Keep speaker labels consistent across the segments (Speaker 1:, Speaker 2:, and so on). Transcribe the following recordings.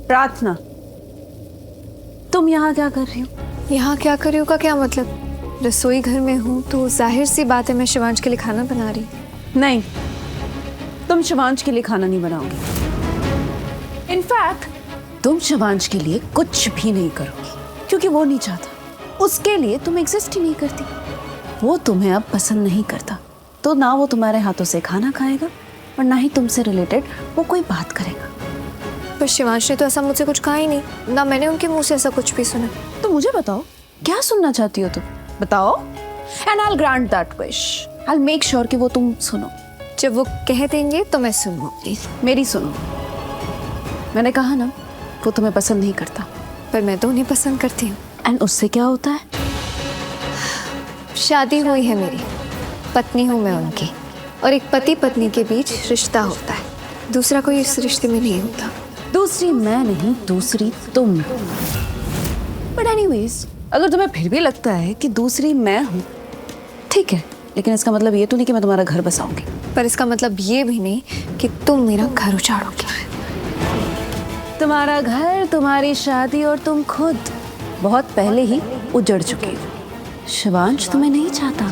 Speaker 1: प्रार्थना, तुम यहाँ क्या कर रही हो?
Speaker 2: यहाँ क्या कर रही हूँ का क्या मतलब? रसोई घर में हूँ तो जाहिर सी बात है मैं शिवांश के लिए खाना बना रही हूँ।
Speaker 1: नहीं, तुम शिवांश के लिए खाना नहीं बनाओगी। इनफैक्ट तुम शिवांश के लिए कुछ भी नहीं करोगी, क्योंकि वो नहीं चाहता। उसके लिए तुम एग्जिस्ट ही नहीं करती। वो तुम्हें अब पसंद नहीं करता, तो ना वो तुम्हारे हाथों से खाना खाएगा और ना ही तुमसे रिलेटेड वो कोई बात करेगा।
Speaker 2: पर शिवांश ने तो ऐसा मुझसे कुछ कहा ही नहीं, ना मैंने उनके मुंह से ऐसा कुछ भी सुना।
Speaker 1: तो मुझे बताओ, क्या सुनना चाहती हो तुम? बताओ, and I will grant that wish. I will make sure कि वो तुम सुनो।
Speaker 2: जब वो कह देंगे तो मैं सुनूंगी।
Speaker 1: मेरी सुनो। मैंने कहा ना, वो तुम्हें पसंद नहीं करता।
Speaker 2: पर मैं तो उन्हें पसंद करती हूँ।
Speaker 1: एंड उससे क्या होता है?
Speaker 2: शादी हुई है मेरी, पत्नी हूँ मैं उनकी, और एक पति पत्नी के बीच रिश्ता होता है। दूसरा कोई इस रिश्ते में नहीं होता।
Speaker 1: दूसरी मैं नहीं, दूसरी तुम। बट एनीवेज, अगर तुम्हें फिर भी लगता है कि दूसरी मैं हूँ, ठीक है, लेकिन इसका मतलब ये तो नहीं कि मैं तुम्हारा घर बसाऊंगी।
Speaker 2: पर इसका मतलब ये भी नहीं कि तुम मेरा घर उजाड़ोगे।
Speaker 1: तुम्हारा घर, तुम्हारी शादी और तुम खुद बहुत पहले ही उजड़ चुके हो। शिवांश तुम्हें नहीं चाहता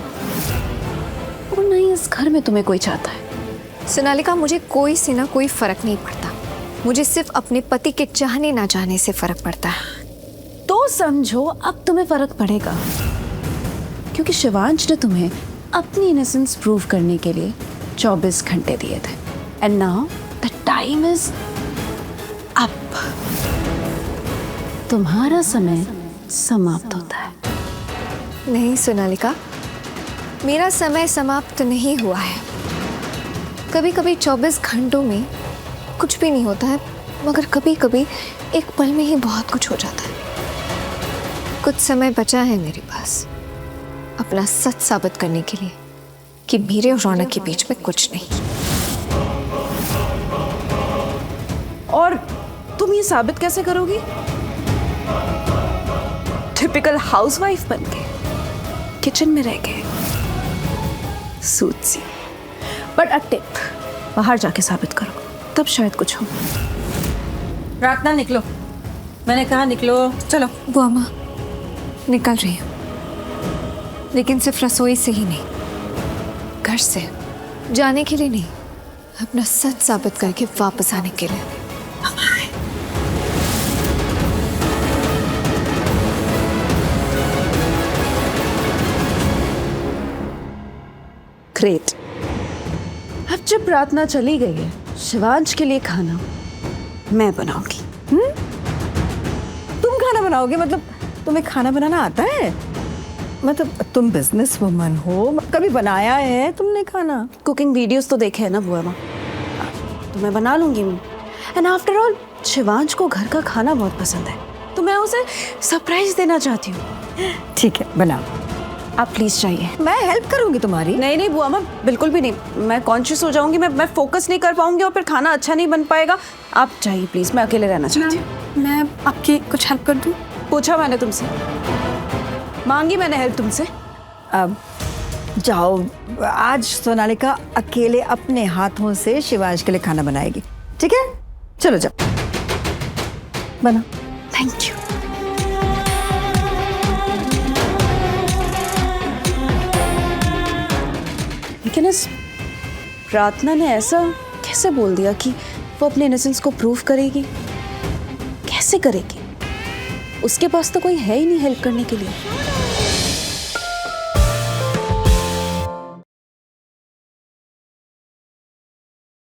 Speaker 1: और नहीं इस घर में तुम्हें कोई चाहता है।
Speaker 2: सोनालिका, मुझे कोई से ना कोई फर्क नहीं पड़ता। मुझे सिर्फ अपने पति के चाहने ना चाहने से फर्क पड़ता है।
Speaker 1: तो समझो अब तुम्हें फर्क पड़ेगा, क्योंकि शिवांश ने तुम्हें अपनी इनोसेंस प्रूव करने के लिए 24 घंटे दिए थे। And now the time is up. तुम्हारा समय समाप्त होता है।
Speaker 2: नहीं सोनालिका, मेरा समय समाप्त नहीं हुआ है। कभी कभी 24 घंटों में कुछ भी नहीं होता है, मगर कभी कभी एक पल में ही बहुत कुछ हो जाता है। कुछ समय बचा है मेरे पास अपना सच साबित करने के लिए कि मेरे और रौनक के बीच में कुछ नहीं।
Speaker 1: और तुम ये साबित कैसे करोगी? टिपिकल हाउसवाइफ बनके किचन में रह गए, सूट सी। बट अ टिप, बाहर जाके साबित करो, तब शायद कुछ हो।
Speaker 3: प्रार्थना, निकलो। मैंने कहा निकलो, चलो।
Speaker 2: बुआ माँ, निकल रही हूँ, लेकिन सिर्फ रसोई से ही नहीं, घर से जाने के लिए नहीं, अपना सच साबित करके वापस आने के लिए।
Speaker 1: ग्रेट। अब जब प्रार्थना चली गई है, शिवांश के लिए खाना मैं बनाऊंगी।
Speaker 3: तुम खाना बनाओगे? मतलब तुम्हें खाना बनाना आता है? मतलब तुम बिजनेस वुमन हो, कभी बनाया है तुमने खाना?
Speaker 1: कुकिंग वीडियोस तो देखे हैं ना बुआ माँ, तो मैं बना लूंगी। एंड आफ्टर ऑल शिवांश को घर का खाना बहुत पसंद है, तो मैं उसे सरप्राइज देना चाहती हूँ।
Speaker 3: ठीक है, बनाओ।
Speaker 1: आप प्लीज चाहिए।
Speaker 3: मैं हेल्प करूंगी तुम्हारी।
Speaker 1: नहीं नहीं बुआ माँ, बिल्कुल भी नहीं। मैं कॉन्शियस हो जाऊंगी, मैं फोकस नहीं कर पाऊंगी और फिर खाना अच्छा नहीं बन पाएगा। आप चाहिए प्लीज, मैं अकेले रहना चाहती हूँ।
Speaker 2: मैं आपकी कुछ हेल्प कर दूँ?
Speaker 1: पूछा मैंने तुमसे, मांगी मैंने हेल्प तुमसे।
Speaker 3: अब जाओ, आज सोनालिका अकेले अपने हाथों से शिवांश के लिए खाना बनाएगी, ठीक है? चलो जाओ, बना।
Speaker 1: Thank you. लेकिन इस प्रार्थना ने ऐसा कैसे बोल दिया कि वो अपने इनोसेंस को प्रूव करेगी? कैसे करेगी? उसके पास तो कोई है ही नहीं हेल्प करने के लिए।